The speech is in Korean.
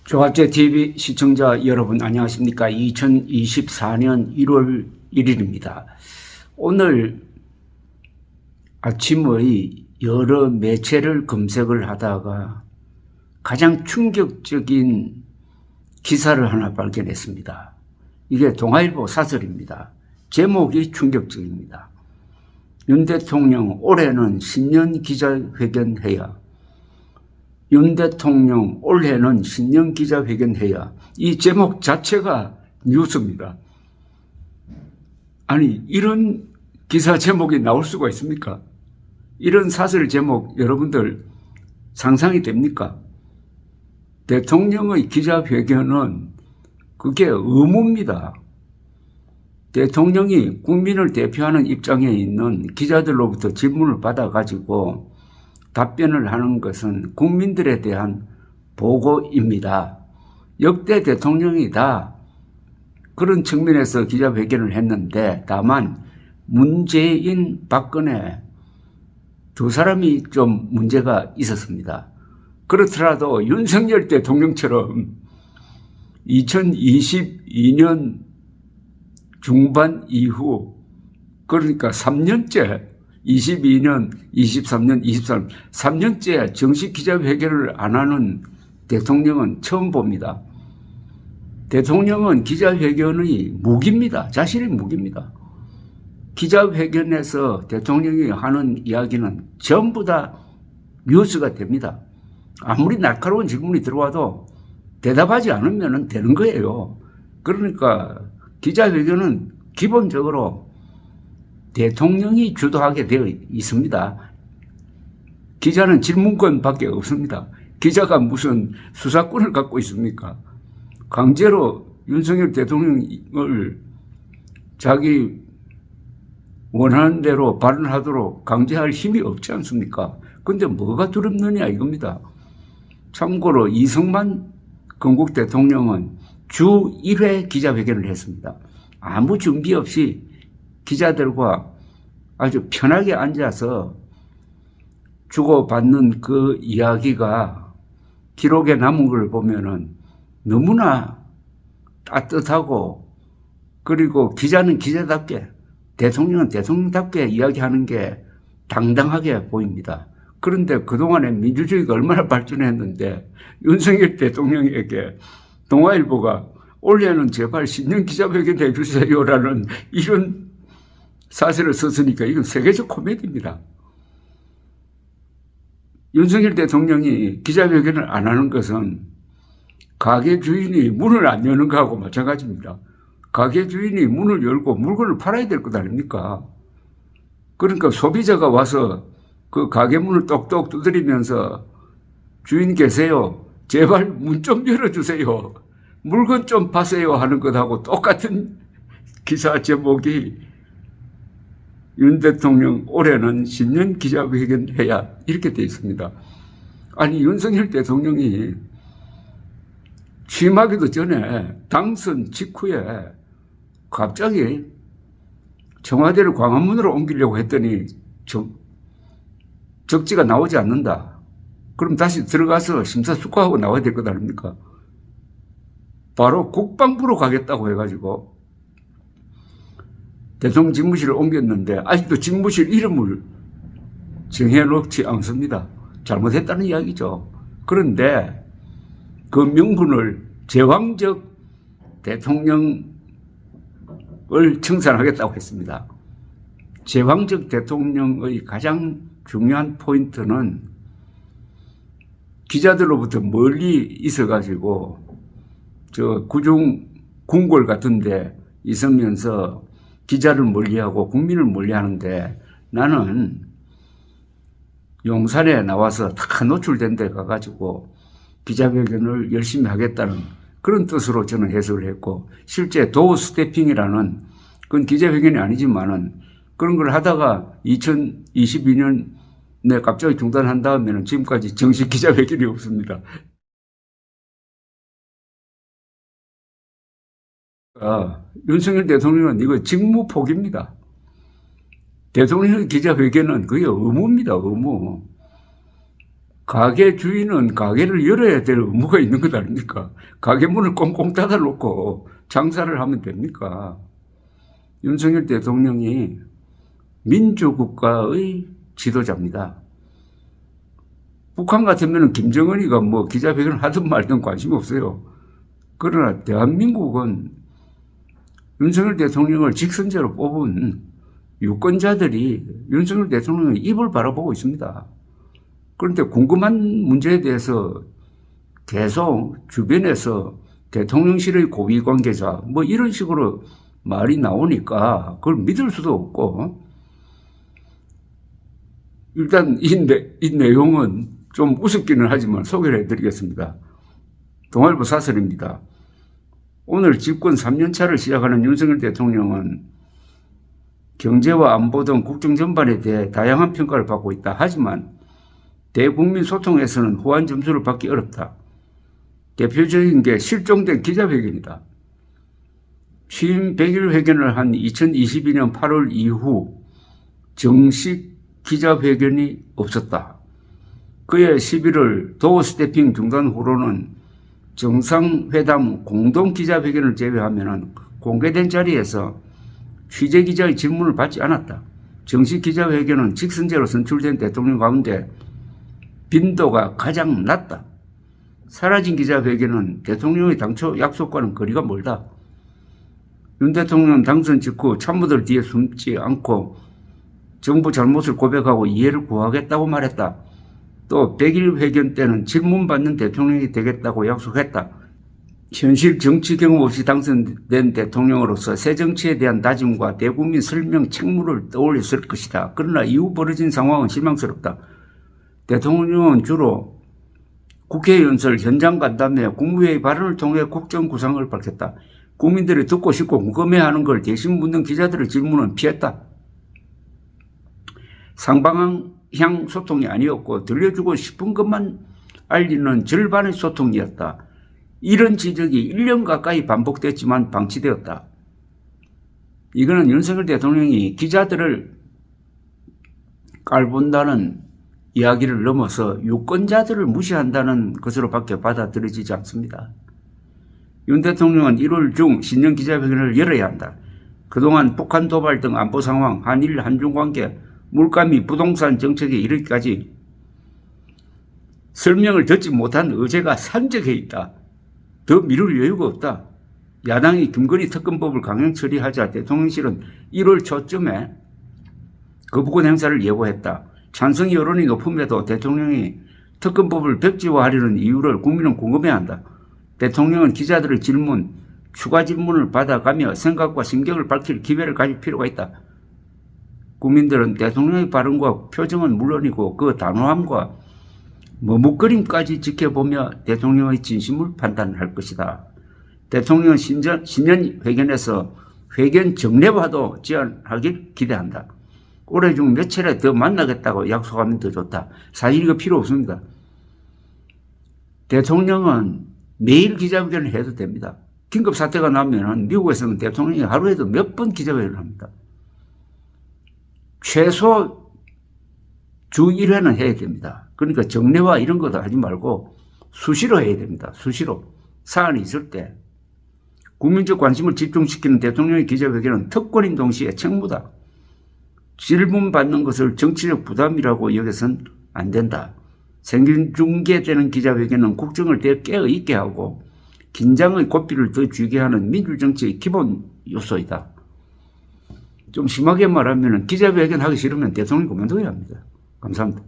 조합제TV 시청자 여러분 안녕하십니까. 2024년 1월 1일입니다. 오늘 아침의 여러 매체를 검색을 하다가 가장 충격적인 기사를 하나 발견했습니다. 이게 동아일보 사설입니다. 제목이 충격적입니다. 윤 대통령 올해는 신년 기자회견 해야. 윤 대통령 올해는 신년 기자회견 해야. 이 제목 자체가 뉴스입니다. 아니, 이런 기사 제목이 나올 수가 있습니까? 이런 사설 제목 여러분들 상상이 됩니까? 대통령의 기자회견은 그게 의무입니다. 대통령이 국민을 대표하는 입장에 있는 기자들로부터 질문을 받아가지고 답변을 하는 것은 국민들에 대한 보고입니다. 역대 대통령이 다 그런 측면에서 기자회견을 했는데, 다만 문재인, 박근혜 두 사람이 좀 문제가 있었습니다. 그렇더라도 윤석열 대통령처럼 2022년 중반 이후, 그러니까 3년째 22년, 23년, 23년 3년째 정식 기자회견을 안 하는 대통령은 처음 봅니다. 대통령은 기자회견의 무기입니다. 자신의 무기입니다. 기자회견에서 대통령이 하는 이야기는 전부 다 뉴스가 됩니다. 아무리 날카로운 질문이 들어와도 대답하지 않으면 되는 거예요. 그러니까 기자회견은 기본적으로 대통령이 주도하게 되어 있습니다. 기자는 질문권밖에 없습니다. 기자가 무슨 수사권을 갖고 있습니까? 강제로 윤석열 대통령을 자기 원하는 대로 발언하도록 강제할 힘이 없지 않습니까? 근데 뭐가 두렵느냐 이겁니다. 참고로 이승만 건국 대통령은 주 1회 기자회견을 했습니다. 아무 준비 없이 기자들과 아주 편하게 앉아서 주고받는 그 이야기가 기록에 남은 걸 보면은 너무나 따뜻하고, 그리고 기자는 기자답게, 대통령은 대통령답게 이야기하는 게 당당하게 보입니다. 그런데 그동안에 민주주의가 얼마나 발전했는데 윤석열 대통령에게 동아일보가 올해는 제발 신년 기자회견 해주세요라는 이런 사설을 썼으니까 이건 세계적 코미디입니다. 윤석열 대통령이 기자회견을 안 하는 것은 가게 주인이 문을 안 여는 거하고 마찬가지입니다. 가게 주인이 문을 열고 물건을 팔아야 될 것 아닙니까? 그러니까 소비자가 와서 그 가게 문을 똑똑 두드리면서 주인 계세요, 제발 문 좀 열어주세요, 물건 좀 파세요 하는 것하고 똑같은 기사 제목이 윤 대통령 올해는 신년 기자회견 해야 이렇게 되어 있습니다. 아니, 윤석열 대통령이 취임하기도 전에 당선 직후에 갑자기 청와대를 광화문으로 옮기려고 했더니 적지가 나오지 않는다. 그럼 다시 들어가서 심사숙고하고 나와야 될 것 아닙니까? 바로 국방부로 가겠다고 해가지고 대통령 집무실을 옮겼는데 아직도 집무실 이름을 정해놓지 않습니다. 잘못했다는 이야기죠. 그런데 그 명분을 제왕적 대통령을 청산하겠다고 했습니다. 제왕적 대통령의 가장 중요한 포인트는 기자들로부터 멀리 있어가지고 저 구중 궁궐 같은 데 있으면서 기자를 멀리하고 국민을 멀리하는데, 나는 용산에 나와서 다 노출된 데 가가지고 기자회견을 열심히 하겠다는 그런 뜻으로 저는 해석을 했고, 실제 도어 스태핑이라는, 그건 기자회견이 아니지만은 그런 걸 하다가 2022년에 갑자기 중단한 다음에는 지금까지 정식 기자회견이 없습니다. 윤석열 대통령은 이거 직무 포기입니다. 대통령 기자회견은 그게 의무입니다, 의무. 가게 주인은 가게를 열어야 될 의무가 있는 것 아닙니까? 가게 문을 꽁꽁 닫아놓고 장사를 하면 됩니까? 윤석열 대통령이 민주국가의 지도자입니다. 북한 같으면 김정은이가 뭐 기자회견을 하든 말든 관심 없어요. 그러나 대한민국은 윤석열 대통령을 직선제로 뽑은 유권자들이 윤석열 대통령의 입을 바라보고 있습니다. 그런데 궁금한 문제에 대해서 계속 주변에서 대통령실의 고위 관계자 뭐 이런 식으로 말이 나오니까 그걸 믿을 수도 없고, 일단 이 내용은 좀 우습기는 하지만 소개를 해드리겠습니다. 동아일보 사설입니다. 오늘 집권 3년차를 시작하는 윤석열 대통령은 경제와 안보 등 국정 전반에 대해 다양한 평가를 받고 있다. 하지만 대국민 소통에서는 후한 점수를 받기 어렵다. 대표적인 게 실종된 기자회견이다. 취임 100일 회견을 한 2022년 8월 이후 정식 기자회견이 없었다. 그해 11월 도어 스태핑 중단 후로는 정상회담 공동 기자회견을 제외하면 공개된 자리에서 취재기자의 질문을 받지 않았다. 정식 기자회견은 직선제로 선출된 대통령 가운데 빈도가 가장 낮다. 사라진 기자회견은 대통령의 당초 약속과는 거리가 멀다. 윤 대통령은 당선 직후 참모들 뒤에 숨지 않고 정부 잘못을 고백하고 이해를 구하겠다고 말했다. 또 100일 회견 때는 질문받는 대통령이 되겠다고 약속했다. 현실 정치 경험 없이 당선된 대통령으로서 새 정치에 대한 다짐과 대국민 설명 책무를 떠올렸을 것이다. 그러나 이후 벌어진 상황은 실망스럽다. 대통령은 주로 국회 연설, 현장 간담회, 국무회의 발언을 통해 국정 구상을 밝혔다. 국민들이 듣고 싶고 궁금해하는 걸 대신 묻는 기자들의 질문은 피했다. 상방향 소통이 아니었고 들려주고 싶은 것만 알리는 절반의 소통이었다. 이런 지적이 1년 가까이 반복됐지만 방치되었다. 이거는 윤석열 대통령이 기자들을 깔본다는 이야기를 넘어서 유권자들을 무시한다는 것으로밖에 받아들여지지 않습니다. 윤 대통령은 1월 중 신년 기자회견을 열어야 한다. 그동안 북한 도발 등 안보 상황, 한일 한중 관계, 물가 및 부동산 정책에 이르기까지 설명을 듣지 못한 의제가 산적해 있다. 더 미룰 여유가 없다. 야당이 김건희 특검법을 강행 처리하자 대통령실은 1월 초쯤에 거부권 행사를 예고했다. 찬성 여론이 높음에도 대통령이 특검법을 백지화하려는 이유를 국민은 궁금해한다. 대통령은 기자들의 질문, 추가 질문을 받아가며 생각과 심경을 밝힐 기회를 가질 필요가 있다. 국민들은 대통령의 발언과 표정은 물론이고 그 단호함과 머뭇거림까지 지켜보며 대통령의 진심을 판단할 것이다. 대통령은 신년 회견에서 회견 정례화도 제안하길 기대한다. 올해 중 며칠에 더 만나겠다고 약속하면 더 좋다. 사실 이거 필요 없습니다. 대통령은 매일 기자회견을 해도 됩니다. 긴급 사태가 나면 미국에서는 대통령이 하루에도 몇 번 기자회견을 합니다. 최소 주 1회는 해야 됩니다. 그러니까 정례화 이런 것도 하지 말고 수시로 해야 됩니다. 수시로. 사안이 있을 때. 국민적 관심을 집중시키는 대통령의 기자회견은 특권인 동시에 책무다. 질문받는 것을 정치적 부담이라고 여겨선 안 된다. 생중계되는 기자회견은 국정을 더 깨어있게 하고 긴장의 고삐를 더 쥐게 하는 민주정치의 기본 요소이다. 좀 심하게 말하면 기자회견 하기 싫으면 대통령이 그만둬야 합니다. 감사합니다.